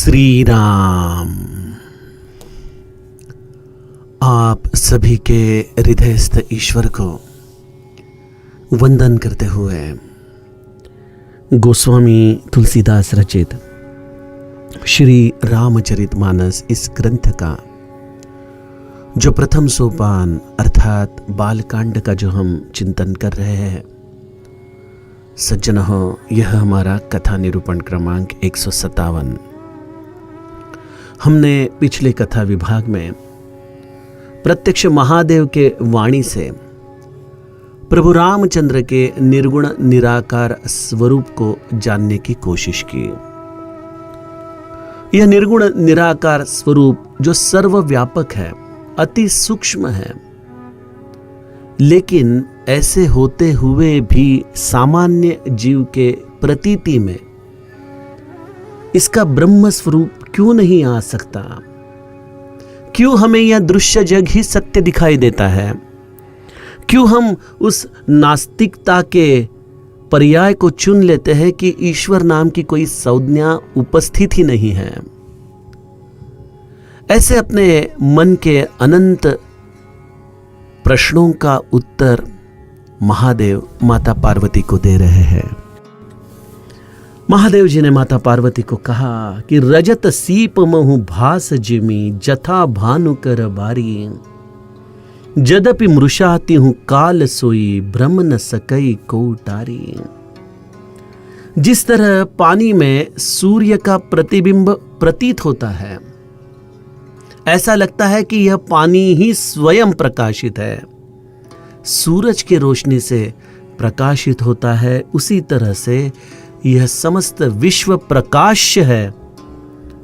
श्री राम। आप सभी के हृदयस्थ ईश्वर को वंदन करते हुए गोस्वामी तुलसीदास रचित श्री रामचरितमानस इस ग्रंथ का जो प्रथम सोपान अर्थात बालकांड का जो हम चिंतन कर रहे हैं, सज्जन हो, यह हमारा कथा निरूपण क्रमांक 157। हमने पिछले कथा विभाग में प्रत्यक्ष महादेव के वाणी से प्रभु रामचंद्र के निर्गुण निराकार स्वरूप को जानने की कोशिश की। यह निर्गुण निराकार स्वरूप जो सर्वव्यापक है, अति सूक्ष्म है, लेकिन ऐसे होते हुए भी सामान्य जीव के प्रतीति में इसका ब्रह्म स्वरूप क्यों नहीं आ सकता? क्यों हमें यह दृश्य जग ही सत्य दिखाई देता है? क्यों हम उस नास्तिकता के पर्याय को चुन लेते हैं कि ईश्वर नाम की कोई संज्ञा उपस्थित ही नहीं है? ऐसे अपने मन के अनंत प्रश्नों का उत्तर महादेव माता पार्वती को दे रहे हैं। महादेव जी ने माता पार्वती को कहा कि रजत सीप महु भास जिमी जथा भानु कर बारी, जदपि मृषाति हूं काल सोई ब्रह्म न सकई को टारी। जिस तरह पानी में सूर्य का प्रतिबिंब प्रतीत होता है, ऐसा लगता है कि यह पानी ही स्वयं प्रकाशित है, सूरज की रोशनी से प्रकाशित होता है, उसी तरह से यह समस्त विश्व प्रकाश्य है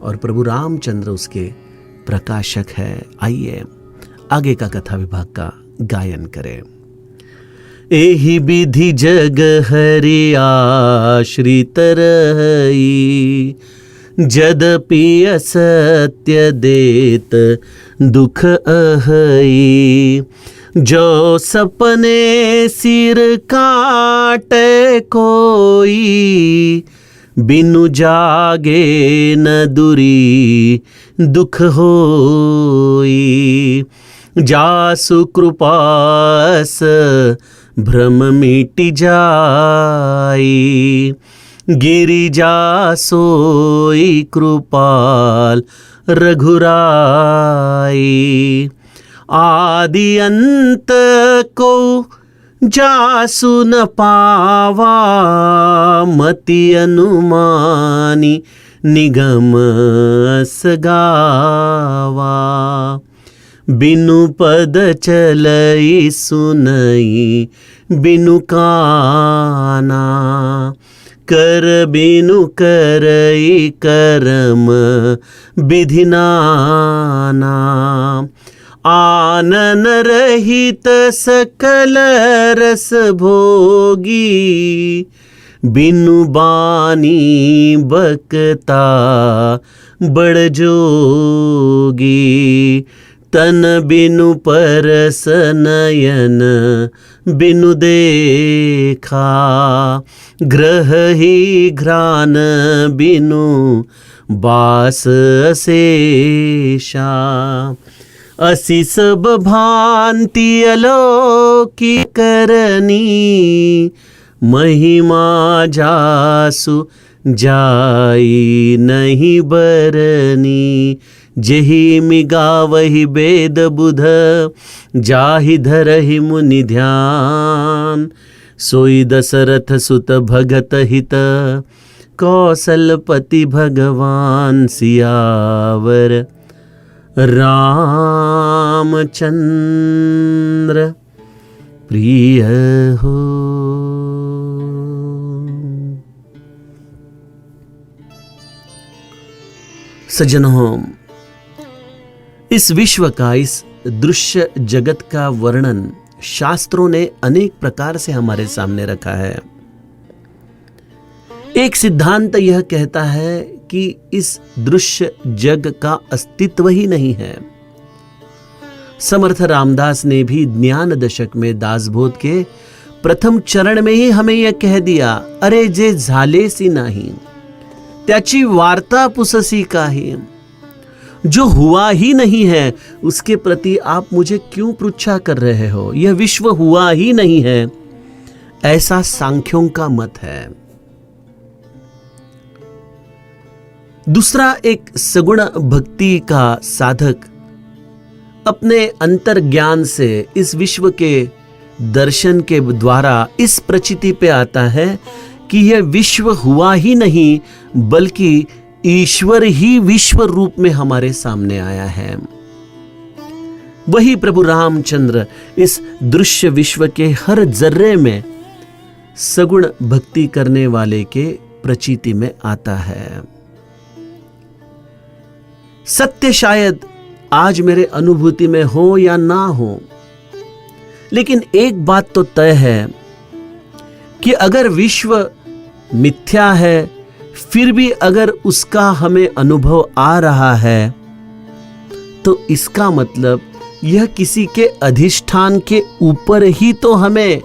और प्रभु रामचंद्र उसके प्रकाशक है। आइए आगे का कथा विभाग का गायन करें। एहि विधि जग हरि आश्रित रही, जदपि असत्य देत दुख अहई। जो सपने सिर काट कोई, बिनु जागे न दुरी दुख होई। जासु कृपास भ्रम मिट जाई, गिरिजा सोई कृपाल रघुराई। आदि अंत को जासु न पावा, मति अनुमानी निगम सगावा। बिनु पद चलई सुनई बिनु काना, कर बिनु करई करम विधि नाना। आनन रहित सकल रस भोगी, बिनु बानी बकता बड़ जोगी। तन बिनु परस नयन बिनु देखा, ग्रह ही घ्राण बिनु बास शेषा। असि सब भांति अलोकी करनी, महिमा जासु जाई नहीं बरनी। जेहि मिगावहि वेद बुध, जाहि धरहि मुनि ध्यान। सोई दशरथ सुत भगत हित, कौशलपति भगवान सियावर रामचंद्र प्रिय हो। सज्जनों, इस विश्व का, इस दृश्य जगत का वर्णन शास्त्रों ने अनेक प्रकार से हमारे सामने रखा है। एक सिद्धांत यह कहता है कि इस दृश्य जग का अस्तित्व ही नहीं है। समर्थ रामदास ने भी ज्ञान दशक में दासबोध के प्रथम चरण में ही हमें यह कह दिया, अरे जे झाले सी नाही त्याची वार्ता पुससी काही। जो हुआ ही नहीं है उसके प्रति आप मुझे क्यों पृच्छा कर रहे हो? यह विश्व हुआ ही नहीं है, ऐसा सांख्यों का मत है। दूसरा, एक सगुण भक्ति का साधक अपने अंतर्ज्ञान से इस विश्व के दर्शन के द्वारा इस प्रचिति पे आता है कि यह विश्व हुआ ही नहीं बल्कि ईश्वर ही विश्व रूप में हमारे सामने आया है। वही प्रभु रामचंद्र इस दृश्य विश्व के हर जर्रे में सगुण भक्ति करने वाले के प्रचिति में आता है। सत्य शायद आज मेरे अनुभूति में हो या ना हो, लेकिन एक बात तो तय है कि अगर विश्व मिथ्या है फिर भी अगर उसका हमें अनुभव आ रहा है तो इसका मतलब यह किसी के अधिष्ठान के ऊपर ही तो हमें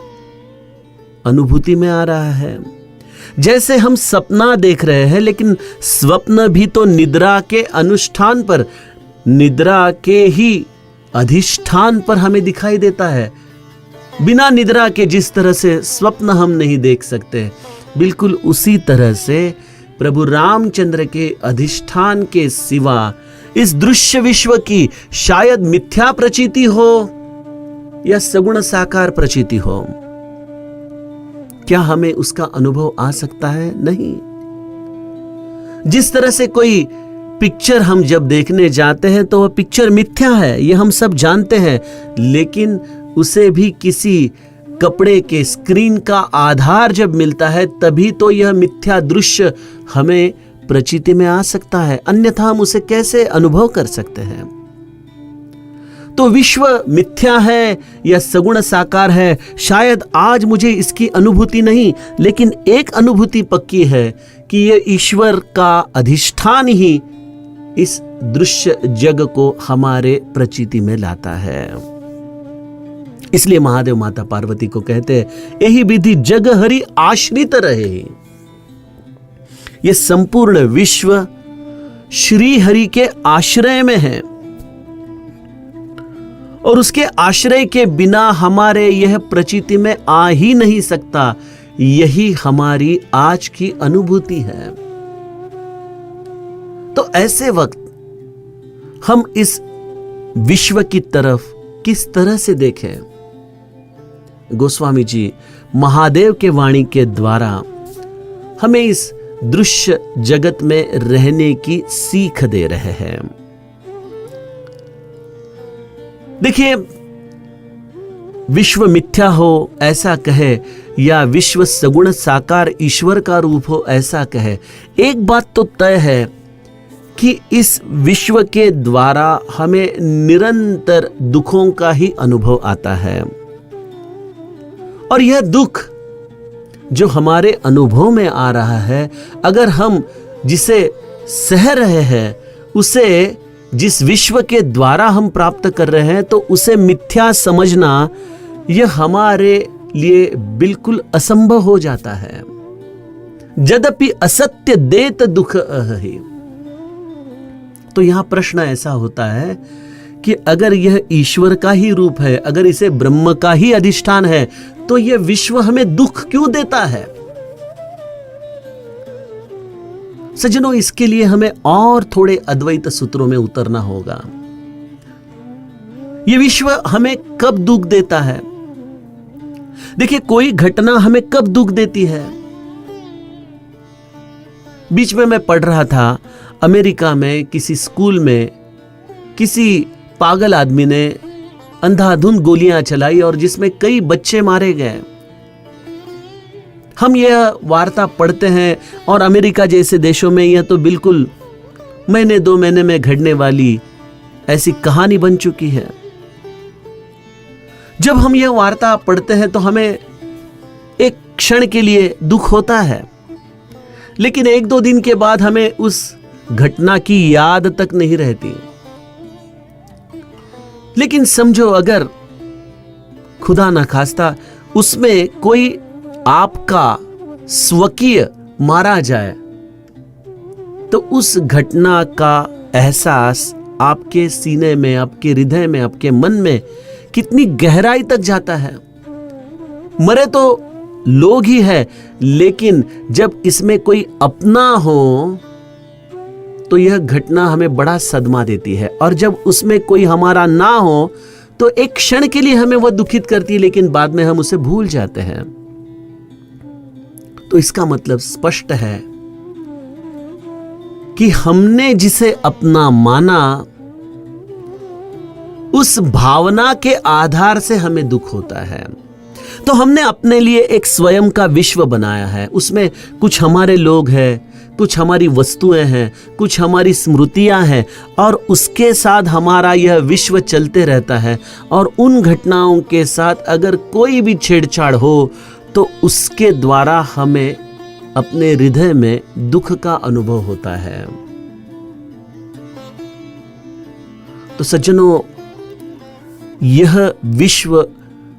अनुभूति में आ रहा है। जैसे हम सपना देख रहे हैं, लेकिन स्वप्न भी तो निद्रा के अनुष्ठान पर, निद्रा के ही अधिष्ठान पर हमें दिखाई देता है। बिना निद्रा के जिस तरह से स्वप्न हम नहीं देख सकते, बिल्कुल उसी तरह से प्रभु रामचंद्र के अधिष्ठान के सिवा इस दृश्य विश्व की शायद मिथ्या प्रचिति हो या सगुण साकार प्रचिति हो, क्या हमें उसका अनुभव आ सकता है? नहीं। जिस तरह से कोई पिक्चर हम जब देखने जाते हैं तो वह पिक्चर मिथ्या है, यह हम सब जानते हैं, लेकिन उसे भी किसी कपड़े के स्क्रीन का आधार जब मिलता है तभी तो यह मिथ्या दृश्य हमें प्रचिति में आ सकता है, अन्यथा हम उसे कैसे अनुभव कर सकते हैं? तो विश्व मिथ्या है या सगुण साकार है, शायद आज मुझे इसकी अनुभूति नहीं, लेकिन एक अनुभूति पक्की है कि यह ईश्वर का अधिष्ठान ही इस दृश्य जग को हमारे प्रचिति में लाता है। इसलिए महादेव माता पार्वती को कहते हैं, यही विधि जग हरि आश्रित रहे। यह संपूर्ण विश्व श्री हरि के आश्रय में है और उसके आश्रय के बिना हमारे यह प्रचिति में आ ही नहीं सकता। यही हमारी आज की अनुभूति है। तो ऐसे वक्त हम इस विश्व की तरफ किस तरह से देखें? गोस्वामी जी महादेव के वाणी के द्वारा हमें इस दृश्य जगत में रहने की सीख दे रहे हैं। देखिए, विश्व मिथ्या हो ऐसा कहे या विश्व सगुण साकार ईश्वर का रूप हो ऐसा कहे, एक बात तो तय है कि इस विश्व के द्वारा हमें निरंतर दुखों का ही अनुभव आता है और यह दुख जो हमारे अनुभव में आ रहा है, अगर हम जिसे सह रहे हैं उसे जिस विश्व के द्वारा हम प्राप्त कर रहे हैं तो उसे मिथ्या समझना यह हमारे लिए बिल्कुल असंभव हो जाता है। यद्यपि असत्य देत दुख अहि। तो यहां प्रश्न ऐसा होता है कि अगर यह ईश्वर का ही रूप है, अगर इसे ब्रह्म का ही अधिष्ठान है, तो यह विश्व हमें दुख क्यों देता है? सज्जनों, इसके लिए हमें और थोड़े अद्वैत सूत्रों में उतरना होगा। यह विश्व हमें कब दुख देता है? देखिए, कोई घटना हमें कब दुख देती है? बीच में मैं पढ़ रहा था, अमेरिका में किसी स्कूल में किसी पागल आदमी ने अंधाधुंध गोलियां चलाई और जिसमें कई बच्चे मारे गए। हम यह वार्ता पढ़ते हैं और अमेरिका जैसे देशों में यह तो बिल्कुल महीने दो महीने में घटने वाली ऐसी कहानी बन चुकी है। जब हम यह वार्ता पढ़ते हैं तो हमें एक क्षण के लिए दुख होता है, लेकिन एक दो दिन के बाद हमें उस घटना की याद तक नहीं रहती। लेकिन समझो, अगर खुदा ना खास्ता उसमें कोई आपका स्वकीय मारा जाए तो उस घटना का एहसास आपके सीने में, आपके हृदय में, आपके मन में कितनी गहराई तक जाता है। मरे तो लोग ही है, लेकिन जब इसमें कोई अपना हो तो यह घटना हमें बड़ा सदमा देती है, और जब उसमें कोई हमारा ना हो तो एक क्षण के लिए हमें वह दुखित करती है, लेकिन बाद में हम उसे भूल जाते हैं। तो इसका मतलब स्पष्ट है कि हमने जिसे अपना माना, उस भावना के आधार से हमें दुख होता है। तो हमने अपने लिए एक स्वयं का विश्व बनाया है, उसमें कुछ हमारे लोग हैं, कुछ हमारी वस्तुएं हैं, कुछ हमारी स्मृतियां हैं, और उसके साथ हमारा यह विश्व चलते रहता है। और उन घटनाओं के साथ अगर कोई भी छेड़छाड़ हो तो उसके द्वारा हमें अपने हृदय में दुख का अनुभव होता है। तो सज्जनों, यह विश्व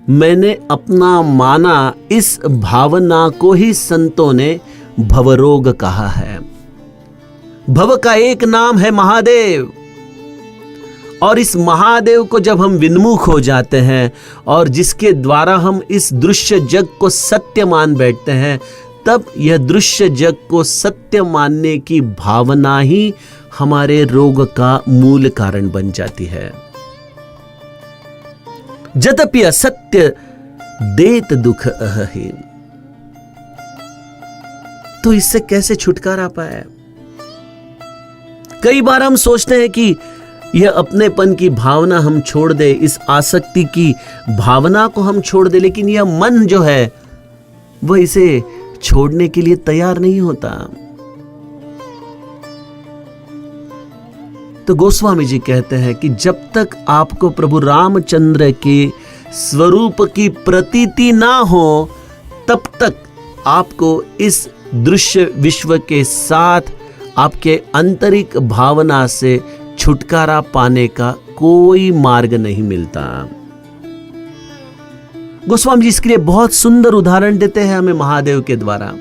मैंने अपना माना, इस भावना को ही संतों ने भवरोग कहा है। भव का एक नाम है महादेव, और इस महादेव को जब हम विन्मुख हो जाते हैं और जिसके द्वारा हम इस दृश्य जग को सत्य मान बैठते हैं, तब यह दृश्य जग को सत्य मानने की भावना ही हमारे रोग का मूल कारण बन जाती है। यद्यपि असत्य देत दुख अहि, तो इससे कैसे छुटकारा पाए? कई बार हम सोचते हैं कि यह अपनेपन की भावना हम छोड़ दे, इस आसक्ति की भावना को हम छोड़ दे, लेकिन यह मन जो है वह इसे छोड़ने के लिए तैयार नहीं होता। तो गोस्वामी जी कहते हैं कि जब तक आपको प्रभु रामचंद्र के स्वरूप की प्रतीति ना हो, तब तक आपको इस दृश्य विश्व के साथ आपके आंतरिक भावना से छुटकारा पाने का कोई मार्ग नहीं मिलता। गोस्वामी जी इसके लिए बहुत सुंदर उदाहरण देते हैं हमें महादेव के द्वारा।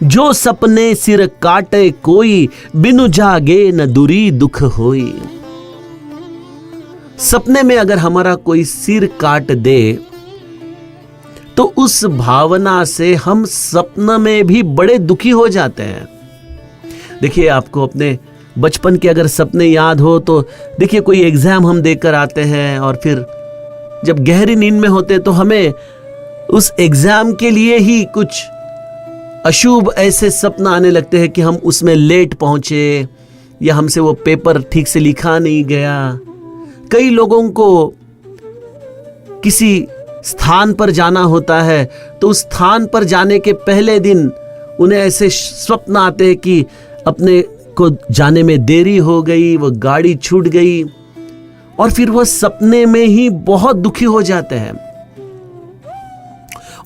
जो सपने सिर काटे कोई, बिनु जागे न दूरी दुख होई। सपने में अगर हमारा कोई सिर काट दे तो उस भावना से हम सपने में भी बड़े दुखी हो जाते हैं। देखिए, आपको अपने बचपन के अगर सपने याद हो तो देखिए, कोई एग्जाम हम देकर आते हैं और फिर जब गहरी नींद में होते तो हमें उस एग्जाम के लिए ही कुछ अशुभ ऐसे सपना आने लगते हैं कि हम उसमें लेट पहुंचे या हमसे वो पेपर ठीक से लिखा नहीं गया। कई लोगों को किसी स्थान पर जाना होता है तो उस स्थान पर जाने के पहले दिन उन्हें ऐसे स्वप्न आते हैं कि अपने को जाने में देरी हो गई, वो गाड़ी छूट गई, और फिर वह सपने में ही बहुत दुखी हो जाते हैं।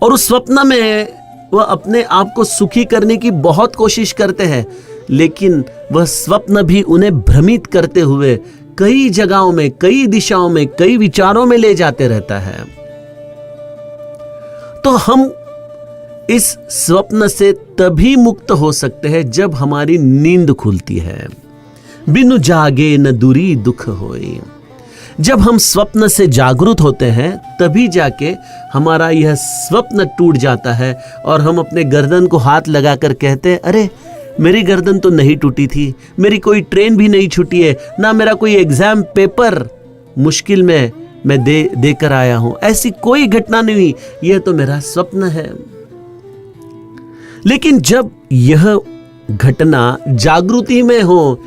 और उस स्वप्न में वह अपने आप को सुखी करने की बहुत कोशिश करते हैं, लेकिन वह स्वप्न भी उन्हें भ्रमित करते हुए कई जगहों में, कई दिशाओं में, कई विचारों में ले जाते रहता है। तो हम इस स्वप्न से तभी मुक्त हो सकते हैं जब हमारी नींद खुलती है। बिनु जागे न दूरी दुख होए। जब हम स्वप्न से जागृत होते हैं तभी जाके हमारा यह स्वप्न टूट जाता है और हम अपने गर्दन को हाथ लगाकर कहते हैं, अरे मेरी गर्दन तो नहीं टूटी थी, मेरी कोई ट्रेन भी नहीं छूटी है, ना मेरा कोई एग्जाम पेपर मुश्किल में मैं देकर आया हूं, ऐसी कोई घटना नहीं हुई, यह तो मेरा स्वप्न है। लेकिन जब यह घटना जागृति में हो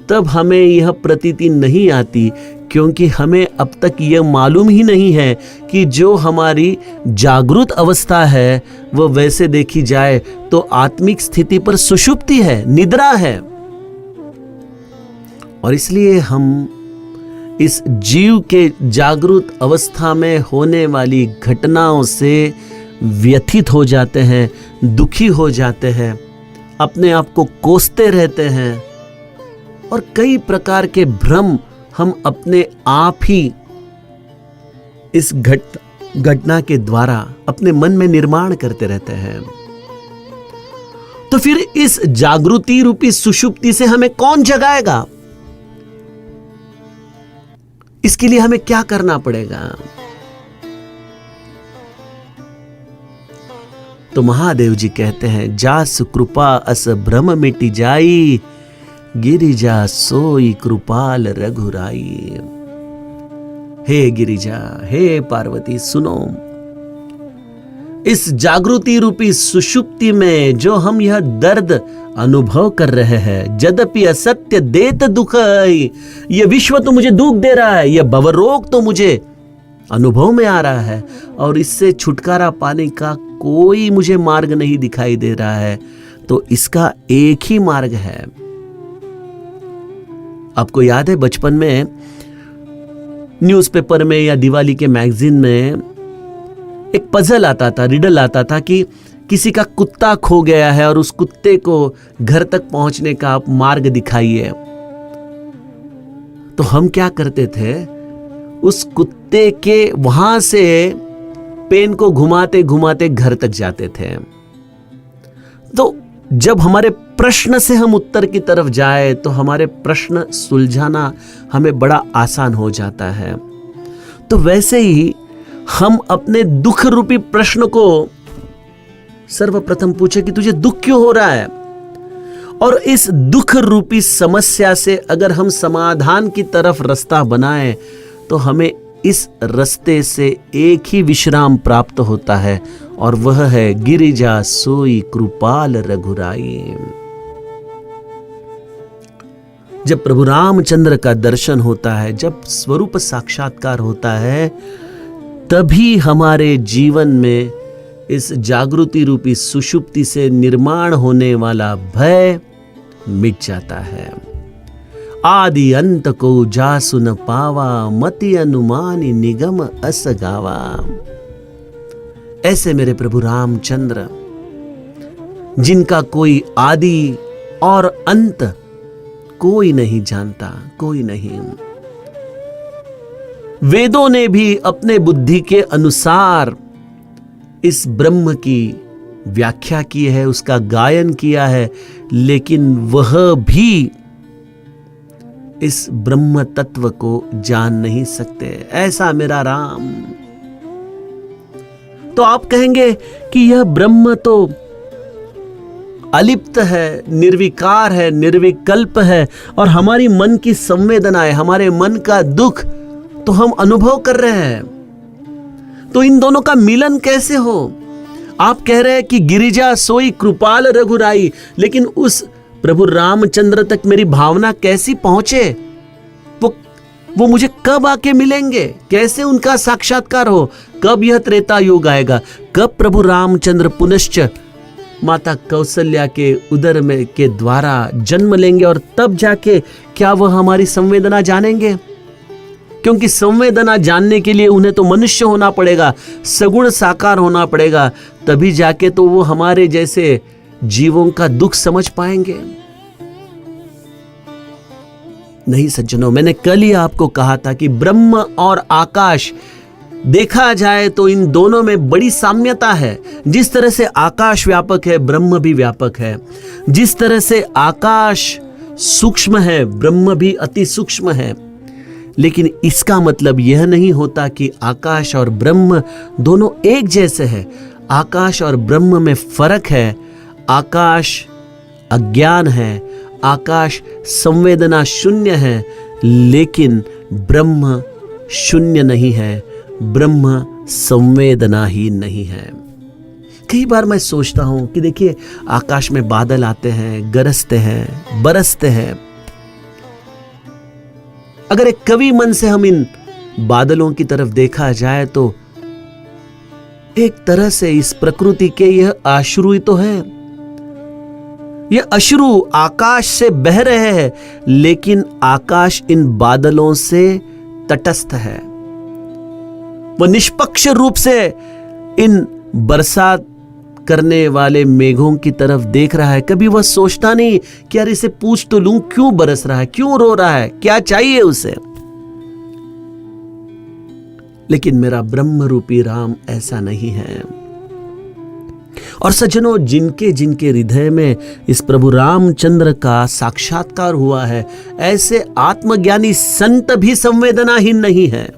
तब हमें यह प्रतीति नहीं आती, क्योंकि हमें अब तक यह मालूम ही नहीं है कि जो हमारी जागृत अवस्था है वह वैसे देखी जाए तो आत्मिक स्थिति पर सुषुप्ति है, निद्रा है। और इसलिए हम इस जीव के जागृत अवस्था में होने वाली घटनाओं से व्यथित हो जाते हैं, दुखी हो जाते हैं, अपने आप को कोसते रहते हैं और कई प्रकार के भ्रम हम अपने आप ही इस घटना के द्वारा अपने मन में निर्माण करते रहते हैं। तो फिर इस जागृति रूपी सुषुप्ति से हमें कौन जगाएगा? इसके लिए हमें क्या करना पड़ेगा? तो महादेव जी कहते हैं, जास कृपा अस भ्रम मिटि जाई, गिरिजा सोई कृपाल रघुराई। हे गिरिजा, हे पार्वती, सुनो, इस जागृति रूपी सुषुप्ति में जो हम यह दर्द अनुभव कर रहे हैं, यद्यपि असत्य देत दुख, यह विश्व तो मुझे दुख दे रहा है, यह भवरोग तो मुझे अनुभव में आ रहा है, और इससे छुटकारा पाने का कोई मुझे मार्ग नहीं दिखाई दे रहा है। तो इसका एक ही मार्ग है। आपको याद है बचपन में न्यूज़पेपर में या दिवाली के मैगजीन में एक पजल आता था, रिडल आता था कि किसी का कुत्ता खो गया है और उस कुत्ते को घर तक पहुंचने का आप मार्ग दिखाइए। तो हम क्या करते थे, उस कुत्ते के वहां से पेन को घुमाते घुमाते घर तक जाते थे। तो जब हमारे प्रश्न से हम उत्तर की तरफ जाए तो हमारे प्रश्न सुलझाना हमें बड़ा आसान हो जाता है। तो वैसे ही हम अपने दुख रूपी प्रश्न को सर्वप्रथम पूछे कि तुझे दुख क्यों हो रहा है, और इस दुख रूपी समस्या से अगर हम समाधान की तरफ रास्ता बनाएं तो हमें इस रास्ते से एक ही विश्राम प्राप्त होता है, और वह है गिरिजा सोई कृपाल रघुराई। जब प्रभु रामचंद्र का दर्शन होता है, जब स्वरूप साक्षात्कार होता है, तभी हमारे जीवन में इस जागृति रूपी सुषुप्ति से निर्माण होने वाला भय मिट जाता है। आदि अंत को जासु न पावा, मति अनुमानी निगम अस गावा। ऐसे मेरे प्रभु रामचंद्र, जिनका कोई आदि और अंत कोई नहीं जानता, कोई नहीं। वेदों ने भी अपने बुद्धि के अनुसार इस ब्रह्म की व्याख्या की है, उसका गायन किया है, लेकिन वह भी इस ब्रह्म तत्व को जान नहीं सकते। ऐसा मेरा राम। तो आप कहेंगे कि यह ब्रह्म तो अलिप्त है, निर्विकार है, निर्विकल्प है, और हमारी मन की संवेदनाएं, हमारे मन का दुख तो हम अनुभव कर रहे हैं। तो इन दोनों का मिलन कैसे हो? आप कह रहे हैं कि गिरिजा सोई कृपाल रघुराई, लेकिन उस प्रभु रामचंद्र तक मेरी भावना कैसी पहुंचे? वो मुझे कब आके मिलेंगे? कैसे उनका साक्षात्कार हो? कब यह त्रेता युग आएगा? कब प्रभु रामचंद्र पुनश्च माता कौशल्या के उदर में के द्वारा जन्म लेंगे, और तब जाके क्या वह हमारी संवेदना जानेंगे? क्योंकि संवेदना जानने के लिए उन्हें तो मनुष्य होना पड़ेगा, सगुण साकार होना पड़ेगा, तभी जाके तो वो हमारे जैसे जीवों का दुख समझ पाएंगे। नहीं सज्जनों, मैंने कल ही आपको कहा था कि ब्रह्म और आकाश देखा जाए तो इन दोनों में बड़ी साम्यता है। जिस तरह से आकाश व्यापक है, ब्रह्म भी व्यापक है। जिस तरह से आकाश सूक्ष्म है, ब्रह्म भी अति सूक्ष्म है। लेकिन इसका मतलब यह नहीं होता कि आकाश और ब्रह्म दोनों एक जैसे हैं। आकाश और ब्रह्म में फर्क है। आकाश अज्ञान है, आकाश संवेदना शून्य है, लेकिन ब्रह्म शून्य नहीं है, ब्रह्म संवेदनाहीन नहीं है। कई बार मैं सोचता हूं कि देखिए, आकाश में बादल आते हैं, गरजते हैं, बरसते हैं। अगर एक कवि मन से हम इन बादलों की तरफ देखा जाए तो एक तरह से इस प्रकृति के यह अश्रु ही तो है। यह अश्रु आकाश से बह रहे हैं, लेकिन आकाश इन बादलों से तटस्थ है। वह निष्पक्ष रूप से इन बरसात करने वाले मेघों की तरफ देख रहा है। कभी वह सोचता नहीं कि यार इसे पूछ तो लूं, क्यों बरस रहा है, क्यों रो रहा है, क्या चाहिए उसे। लेकिन मेरा ब्रह्म रूपी राम ऐसा नहीं है। और सज्जनों, जिनके जिनके हृदय में इस प्रभु रामचंद्र का साक्षात्कार हुआ है, ऐसे आत्मज्ञानी संत भी संवेदनाहीन नहीं है।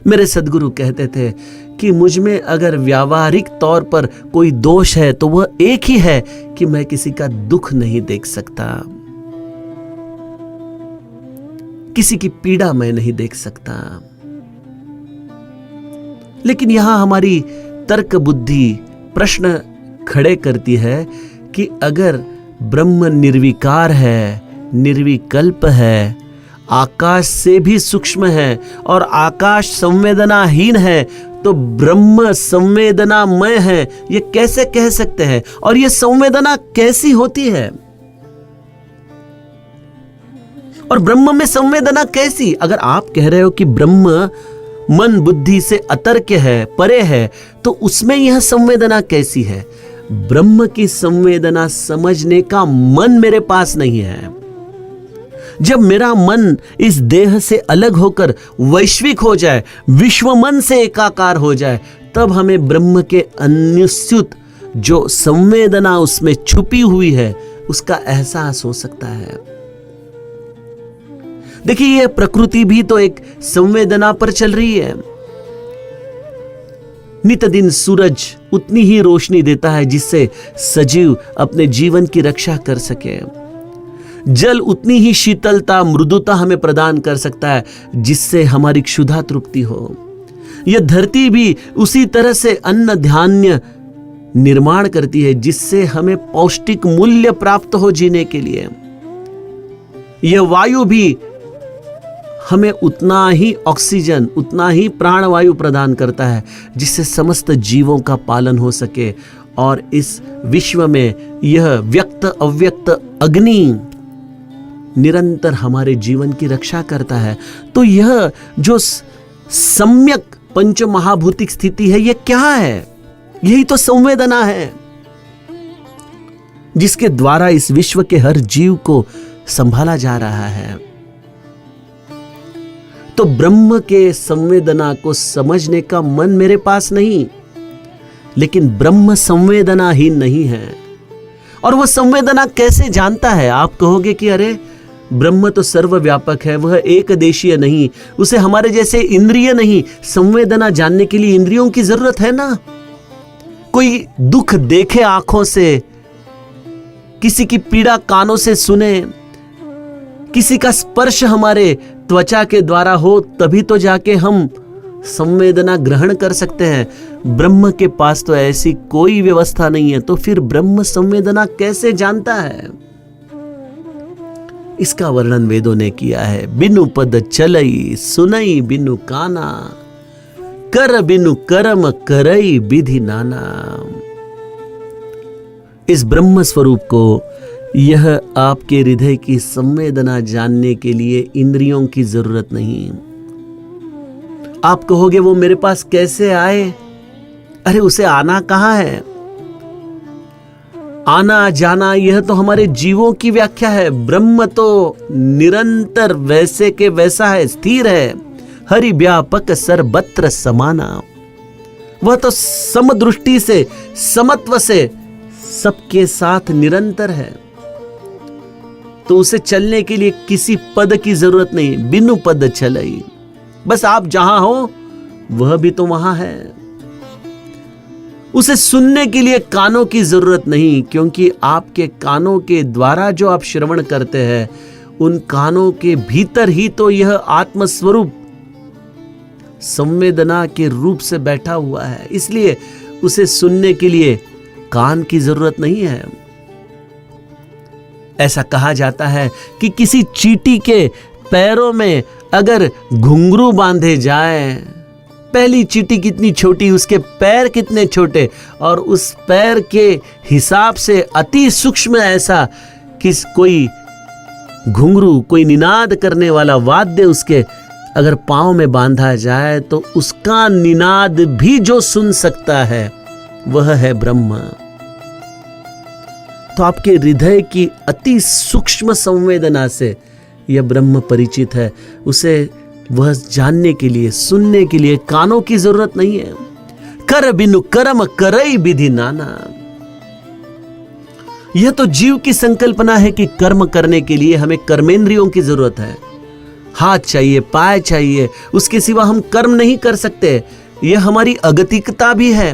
मेरे सद्गुरु कहते थे कि मुझ में अगर व्यावहारिक तौर पर कोई दोष है तो वह एक ही है कि मैं किसी का दुख नहीं देख सकता, किसी की पीड़ा मैं नहीं देख सकता। लेकिन यहां हमारी तर्क बुद्धि प्रश्न खड़े करती है कि अगर ब्रह्म निर्विकार है, निर्विकल्प है, आकाश से भी सूक्ष्म है और आकाश संवेदनाहीन है, तो ब्रह्म संवेदनामय है, ये कैसे कह सकते हैं? और ये संवेदना कैसी होती है? और ब्रह्म में संवेदना कैसी? अगर आप कह रहे हो कि ब्रह्म मन बुद्धि से अतर्क्य है, परे है, तो उसमें यह संवेदना कैसी है? ब्रह्म की संवेदना समझने का मन मेरे पास नहीं है। जब मेरा मन इस देह से अलग होकर वैश्विक हो जाए, विश्व मन से एकाकार हो जाए, तब हमें ब्रह्म के अन्युस्युत जो संवेदना उसमें छुपी हुई है उसका एहसास हो सकता है। देखिए, यह प्रकृति भी तो एक संवेदना पर चल रही है। नित दिन सूरज उतनी ही रोशनी देता है जिससे सजीव अपने जीवन की रक्षा कर सके। जल उतनी ही शीतलता, मृदुता हमें प्रदान कर सकता है जिससे हमारी क्षुधा तृप्ति हो। यह धरती भी उसी तरह से अन्न धान्य निर्माण करती है जिससे हमें पौष्टिक मूल्य प्राप्त हो जीने के लिए। यह वायु भी हमें उतना ही ऑक्सीजन, उतना ही प्राणवायु प्रदान करता है जिससे समस्त जीवों का पालन हो सके। और इस विश्व में यह व्यक्त अव्यक्त अग्नि निरंतर हमारे जीवन की रक्षा करता है। तो यह जो सम्यक पंच महाभूतिक स्थिति है, यह क्या है? यही तो संवेदना है जिसके द्वारा इस विश्व के हर जीव को संभाला जा रहा है। तो ब्रह्म के संवेदना को समझने का मन मेरे पास नहीं, लेकिन ब्रह्म संवेदनाहीन नहीं है। और वह संवेदना कैसे जानता है? आप कहोगे कि अरे ब्रह्म तो सर्वव्यापक है, वह एक देशीय नहीं, उसे हमारे जैसे इंद्रिय नहीं। संवेदना जानने के लिए इंद्रियों की जरूरत है ना। कोई दुख देखे आंखों से, किसी की पीड़ा कानों से सुने, किसी का स्पर्श हमारे त्वचा के द्वारा हो, तभी तो जाके हम संवेदना ग्रहण कर सकते हैं। ब्रह्म के पास तो ऐसी कोई व्यवस्था नहीं है, तो फिर ब्रह्म संवेदना कैसे जानता है? इसका वर्णन वेदों ने किया है। बिनु पद चलई, सुनई बिनु काना, कर बिनु कर्म करई विधि नाना। इस ब्रह्म स्वरूप को, यह आपके हृदय की संवेदना जानने के लिए इंद्रियों की जरूरत नहीं। आप कहोगे वो मेरे पास कैसे आए? अरे उसे आना कहां है? आना जाना यह तो हमारे जीवों की व्याख्या है। ब्रह्म तो निरंतर वैसे के वैसा है, स्थिर है। हरि व्यापक सर्वत्र समाना। वह तो समदृष्टि से, समत्व से सबके साथ निरंतर है। तो उसे चलने के लिए किसी पद की जरूरत नहीं। बिनु पद चलई, बस आप जहां हो वह भी तो वहां है। उसे सुनने के लिए कानों की जरूरत नहीं, क्योंकि आपके कानों के द्वारा जो आप श्रवण करते हैं, उन कानों के भीतर ही तो यह आत्मस्वरूप संवेदना के रूप से बैठा हुआ है। इसलिए उसे सुनने के लिए कान की जरूरत नहीं है। ऐसा कहा जाता है कि किसी चींटी के पैरों में अगर घुंघरू बांधे जाए, पहली चींटी कितनी छोटी, उसके पैर कितने छोटे, और उस पैर के हिसाब से अति सूक्ष्म ऐसा कि कोई घुंघरू, कोई निनाद करने वाला वाद्य उसके अगर पांव में बांधा जाए तो उसका निनाद भी जो सुन सकता है वह है ब्रह्म। तो आपके हृदय की अति सूक्ष्म संवेदना से यह ब्रह्म परिचित है। उसे वह जानने के लिए, सुनने के लिए कानों की जरूरत नहीं है। कर बिनु कर्म करई विधि नाना। यह तो जीव की संकल्पना है कि कर्म करने के लिए हमें कर्मेंद्रियों की जरूरत है, हाथ चाहिए, पाय चाहिए, उसके सिवा हम कर्म नहीं कर सकते। यह हमारी अगतिकता भी है।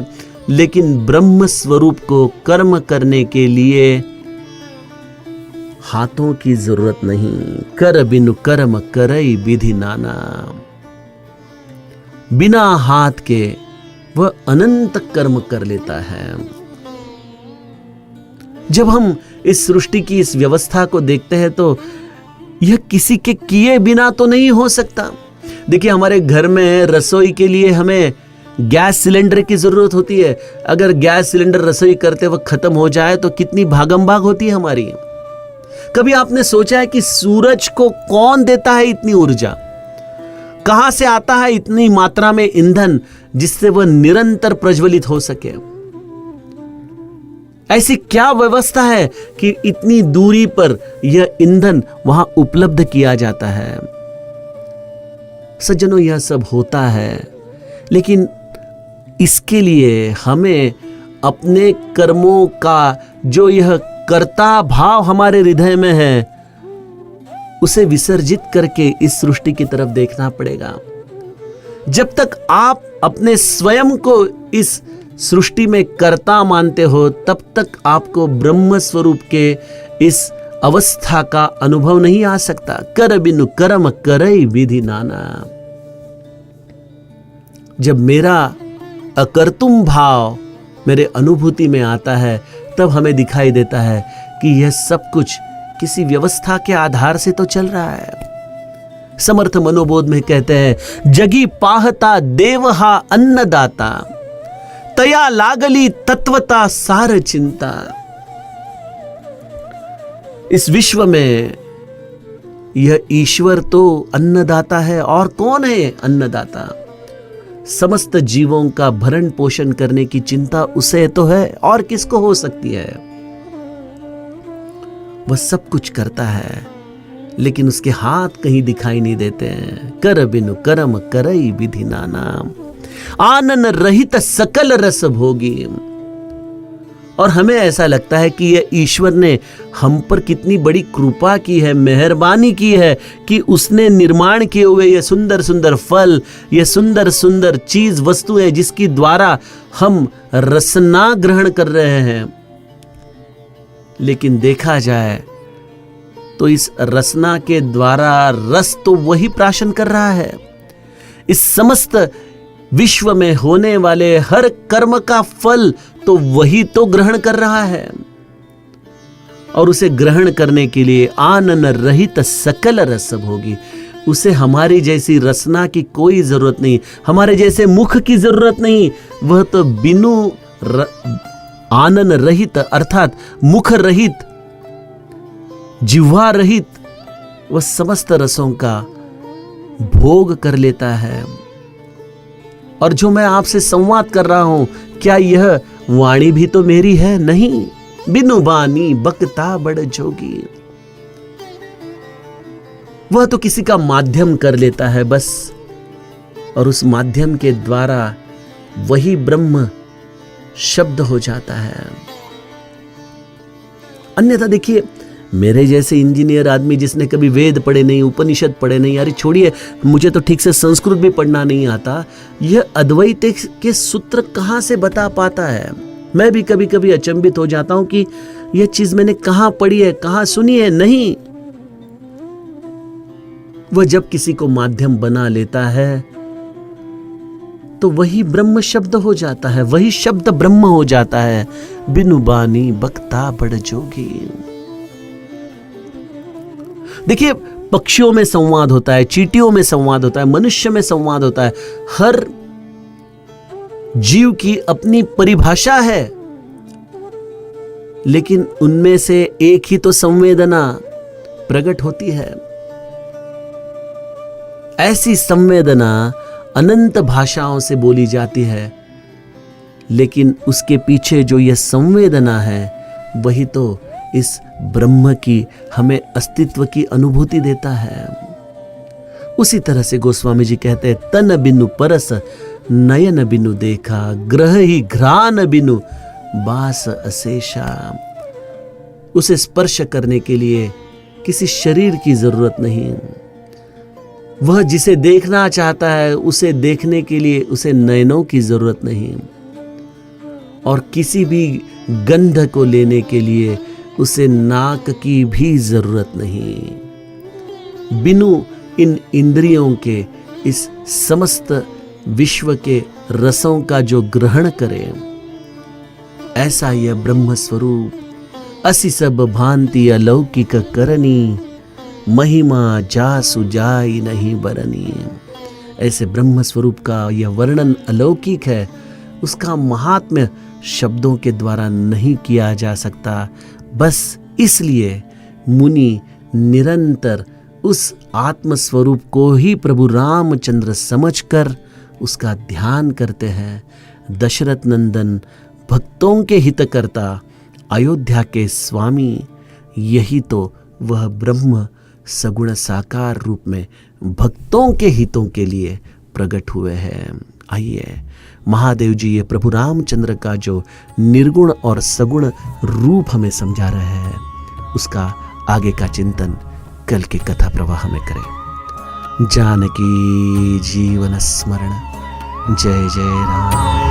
लेकिन ब्रह्म स्वरूप को कर्म करने के लिए हाथों की जरूरत नहीं। कर बिनु कर्म करई विधि नाना। बिना हाथ के वह अनंत कर्म कर लेता है। जब हम इस सृष्टि की इस व्यवस्था को देखते हैं तो यह किसी के किए बिना तो नहीं हो सकता। देखिए, हमारे घर में रसोई के लिए हमें गैस सिलेंडर की जरूरत होती है। अगर गैस सिलेंडर रसोई करते वक्त खत्म हो जाए तो कितनी भागम भाग होती है हमारी। कभी आपने सोचा है कि सूरज को कौन देता है इतनी ऊर्जा? कहां से आता है इतनी मात्रा में ईंधन जिससे वह निरंतर प्रज्वलित हो सके? ऐसी क्या व्यवस्था है कि इतनी दूरी पर यह ईंधन वहां उपलब्ध किया जाता है? सज्जनों, यह सब होता है, लेकिन इसके लिए हमें अपने कर्मों का जो यह कर्ता भाव हमारे हृदय में है उसे विसर्जित करके इस सृष्टि की तरफ देखना पड़ेगा। जब तक आप अपने स्वयं को इस सृष्टि में कर्ता मानते हो तब तक आपको ब्रह्म स्वरूप के इस अवस्था का अनुभव नहीं आ सकता। कर बिनु कर्म करई विधि नाना। जब मेरा अकर्तुम भाव मेरे अनुभूति में आता है तब हमें दिखाई देता है कि यह सब कुछ किसी व्यवस्था के आधार से तो चल रहा है। समर्थ मनोबोध में कहते हैं, जगी पाहता देवहा अन्नदाता, तया लागली तत्वता सार चिंता। इस विश्व में यह ईश्वर तो अन्नदाता है। और कौन है अन्नदाता? समस्त जीवों का भरण पोषण करने की चिंता उसे तो है, और किसको हो सकती है? वह सब कुछ करता है, लेकिन उसके हाथ कहीं दिखाई नहीं देते हैं। कर बिनु कर्म करई विधि नाना। आनन रहित सकल रस भोगी। और हमें ऐसा लगता है कि यह ईश्वर ने हम पर कितनी बड़ी कृपा की है, मेहरबानी की है कि उसने निर्माण किए हुए ये सुंदर सुंदर फल, ये सुंदर सुंदर चीज वस्तुएं जिसकी द्वारा हम रसना ग्रहण कर रहे हैं। लेकिन देखा जाए तो इस रसना के द्वारा रस तो वही प्राशन कर रहा है। इस समस्त विश्व में होने वाले हर कर्म का फल तो वही तो ग्रहण कर रहा है। और उसे ग्रहण करने के लिए आनन रहित सकल रस भोगी। उसे हमारी जैसी रसना की कोई जरूरत नहीं, हमारे जैसे मुख की जरूरत नहीं। वह तो बिनु आनन रहित अर्थात मुख रहित, जिह्वा रहित, वह समस्त रसों का भोग कर लेता है। और जो मैं आपसे संवाद कर रहा हूं, क्या यह वाणी भी तो मेरी है? नहीं। बिनु बानी बकता बड़ जोगी। वह तो किसी का माध्यम कर लेता है बस, और उस माध्यम के द्वारा वही ब्रह्म शब्द हो जाता है। अन्यथा देखिए, मेरे जैसे इंजीनियर आदमी जिसने कभी वेद पढ़े नहीं, उपनिषद पढ़े नहीं, अरे छोड़िए, मुझे तो ठीक से संस्कृत भी पढ़ना नहीं आता, यह अद्वैत के सूत्र कहां से बता पाता है? मैं भी कभी कभी अचंभित हो जाता हूं कि यह चीज मैंने कहां पढ़ी है, कहां सुनी है। नहीं, वह जब किसी को माध्यम बना लेता है तो वही ब्रह्म शब्द हो जाता है, वही शब्द ब्रह्म हो जाता है। बिनु बानी बकता बड़ जोगी। देखिए, पक्षियों में संवाद होता है, चींटियों में संवाद होता है, मनुष्य में संवाद होता है। हर जीव की अपनी परिभाषा है, लेकिन उनमें से एक ही तो संवेदना प्रकट होती है। ऐसी संवेदना अनंत भाषाओं से बोली जाती है, लेकिन उसके पीछे जो यह संवेदना है वही तो इस ब्रह्म की हमें अस्तित्व की अनुभूति देता है। उसी तरह से गोस्वामी जी कहते हैं, तन बिनु परस नयन बिनु देखा, ग्रह ही घ्राण बिनु बास अशेषा। उसे स्पर्श करने के लिए किसी शरीर की जरूरत नहीं। वह जिसे देखना चाहता है उसे देखने के लिए उसे नयनों की जरूरत नहीं, और किसी भी गंध को लेने के लिए उसे नाक की भी जरूरत नहीं। बिनु इन इंद्रियों के इस समस्त विश्व के रसों का जो ग्रहण करे, ऐसा यह ब्रह्म स्वरूप असि सब भांति अलौकिक करनी, महिमा जासु जाई नहीं बरनी। ऐसे ब्रह्म स्वरूप का यह वर्णन अलौकिक है, उसका महात्म्य शब्दों के द्वारा नहीं किया जा सकता। बस इसलिए मुनि निरंतर उस आत्म स्वरूप को ही प्रभु रामचंद्र समझकर उसका ध्यान करते हैं। दशरथ नंदन, भक्तों के हितकर्ता, अयोध्या के स्वामी, यही तो वह ब्रह्म सगुण साकार रूप में भक्तों के हितों के लिए प्रकट हुए हैं। आइए महादेव जी ये प्रभु रामचंद्र का जो निर्गुण और सगुण रूप हमें समझा रहे हैं, उसका आगे का चिंतन कल के कथा प्रवाह में करें। जानकी जीवन स्मरण। जय जय राम।